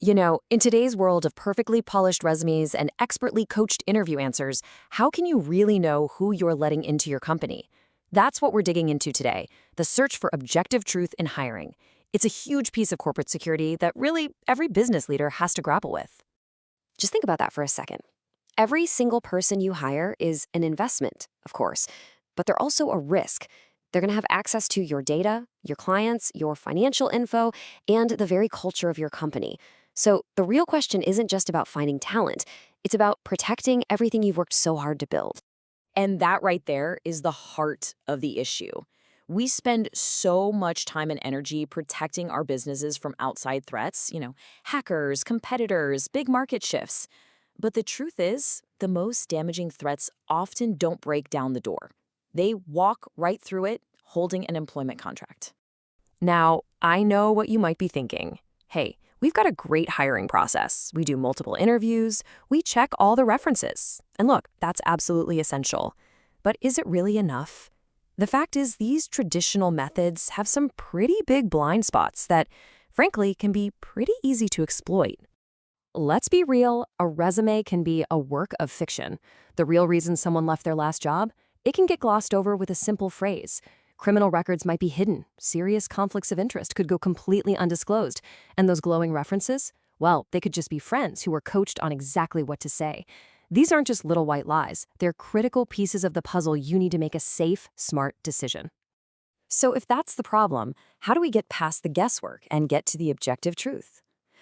You know, in today's world of perfectly polished resumes and expertly coached interview answers, how can you really know who you're letting into your company? That's what we're digging into today, the search for objective truth in hiring. It's a huge piece of corporate security that really every business leader has to grapple with. Just think about that for a second. Every single person you hire is an investment, of course, but they're also a risk. They're going to have access to your data, your clients, your financial info, and the very culture of your company. So the real question isn't just about finding talent. It's about protecting everything you've worked so hard to build. And that right there is the heart of the issue. We spend so much time and energy protecting our businesses from outside threats, hackers, competitors, big market shifts. But the truth is, the most damaging threats often don't break down the door. They walk right through it, holding an employment contract. Now, I know what you might be thinking. Hey, we've got a great hiring process. We do multiple interviews. We check all the references. And look, that's absolutely essential. But is it really enough? The fact is, these traditional methods have some pretty big blind spots that, frankly, can be pretty easy to exploit. Let's be real, a resume can be a work of fiction. The real reason someone left their last job? It can get glossed over with a simple phrase. Criminal records might be hidden. Serious conflicts of interest could go completely undisclosed. And those glowing references? Well, they could just be friends who were coached on exactly what to say. These aren't just little white lies. They're critical pieces of the puzzle you need to make a safe, smart decision. So if that's the problem, how do we get past the guesswork and get to the objective truth?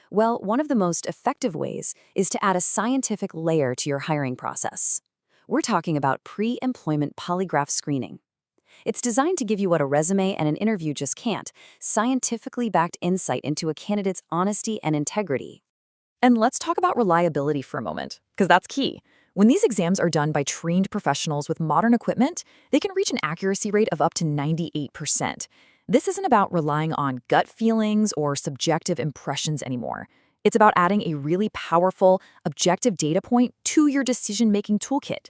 Well, one of the most effective ways is to add a scientific layer to your hiring process. We're talking about pre-employment polygraph screening. It's designed to give you what a resume and an interview just can't, scientifically backed insight into a candidate's honesty and integrity. And let's talk about reliability for a moment, because that's key. When these exams are done by trained professionals with modern equipment, they can reach an accuracy rate of up to 98%. This isn't about relying on gut feelings or subjective impressions anymore. It's about adding a really powerful, objective data point to your decision-making toolkit.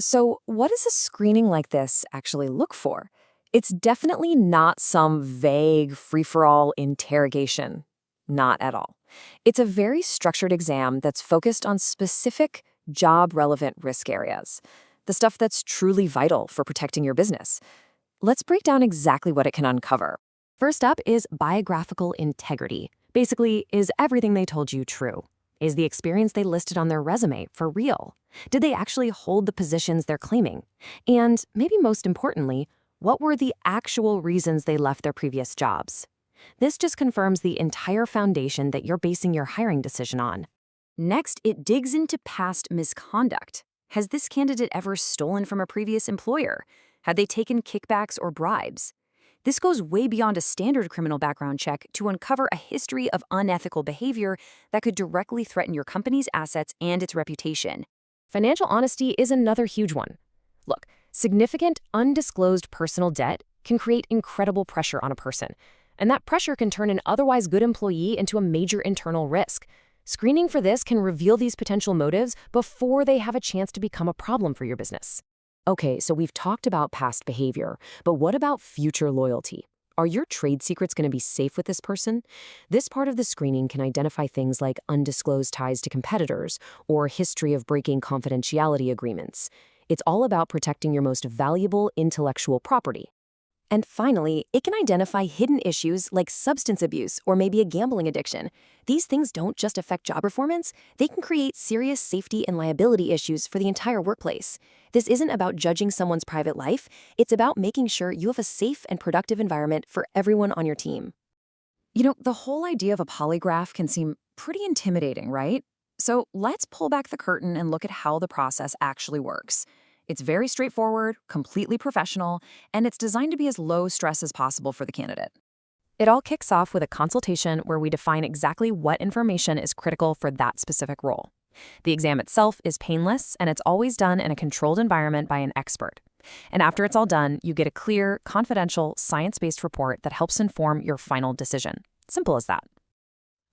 So what does a screening like this actually look for? It's definitely not some vague, free-for-all interrogation. Not at all. It's a very structured exam that's focused on specific, job-relevant risk areas, the stuff that's truly vital for protecting your business. Let's break down exactly what it can uncover. First up is biographical integrity. Basically, is everything they told you true? Is the experience they listed on their resume for real? Did they actually hold the positions they're claiming? And maybe most importantly, what were the actual reasons they left their previous jobs? This just confirms the entire foundation that you're basing your hiring decision on. Next, it digs into past misconduct. Has this candidate ever stolen from a previous employer? Had they taken kickbacks or bribes? This goes way beyond a standard criminal background check to uncover a history of unethical behavior that could directly threaten your company's assets and its reputation. Financial honesty is another huge one. Look, significant undisclosed personal debt can create incredible pressure on a person, and that pressure can turn an otherwise good employee into a major internal risk. Screening for this can reveal these potential motives before they have a chance to become a problem for your business. Okay, so we've talked about past behavior, but what about future loyalty? Are your trade secrets going to be safe with this person? This part of the screening can identify things like undisclosed ties to competitors or history of breaking confidentiality agreements. It's all about protecting your most valuable intellectual property. And finally, it can identify hidden issues like substance abuse or maybe a gambling addiction. These things don't just affect job performance, they can create serious safety and liability issues for the entire workplace. This isn't about judging someone's private life, it's about making sure you have a safe and productive environment for everyone on your team. You know, the whole idea of a polygraph can seem pretty intimidating, right? So let's pull back the curtain and look at how the process actually works. It's very straightforward, completely professional, and it's designed to be as low stress as possible for the candidate. It all kicks off with a consultation where we define exactly what information is critical for that specific role. The exam itself is painless, and it's always done in a controlled environment by an expert. And after it's all done, you get a clear, confidential, science-based report that helps inform your final decision. Simple as that.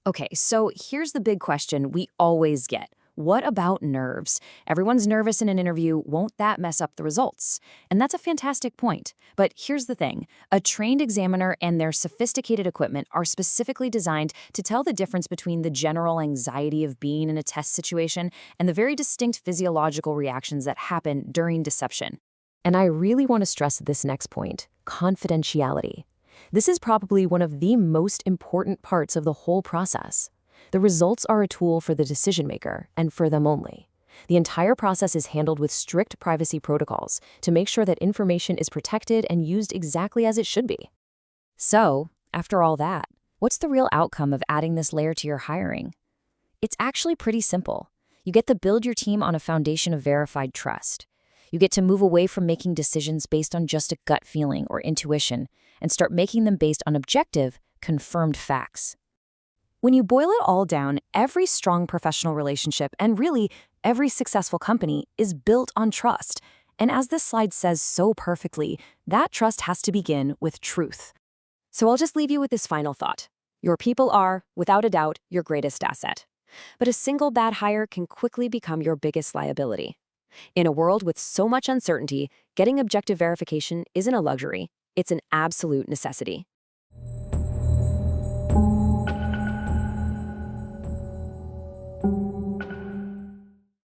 Okay, so here's the big question we always get. what about nerves? Everyone's nervous in an interview. Won't that mess up the results? And that's a fantastic point. But here's the thing. A trained examiner and their sophisticated equipment are specifically designed to tell the difference between the general anxiety of being in a test situation and the very distinct physiological reactions that happen during deception. And I really want to stress this next point, confidentiality. This is probably one of the most important parts of the whole process. The results are a tool for the decision maker, and for them only. The entire process is handled with strict privacy protocols to make sure that information is protected and used exactly as it should be. So, after all that, what's the real outcome of adding this layer to your hiring? It's actually pretty simple. You get to build your team on a foundation of verified trust. You get to move away from making decisions based on just a gut feeling or intuition and start making them based on objective, confirmed facts. When you boil it all down, every strong professional relationship and really every successful company is built on trust. And as this slide says so perfectly, that trust has to begin with truth. So I'll just leave you with this final thought. Your people are, without a doubt, your greatest asset. But a single bad hire can quickly become your biggest liability. In a world with so much uncertainty, getting objective verification isn't a luxury, it's an absolute necessity.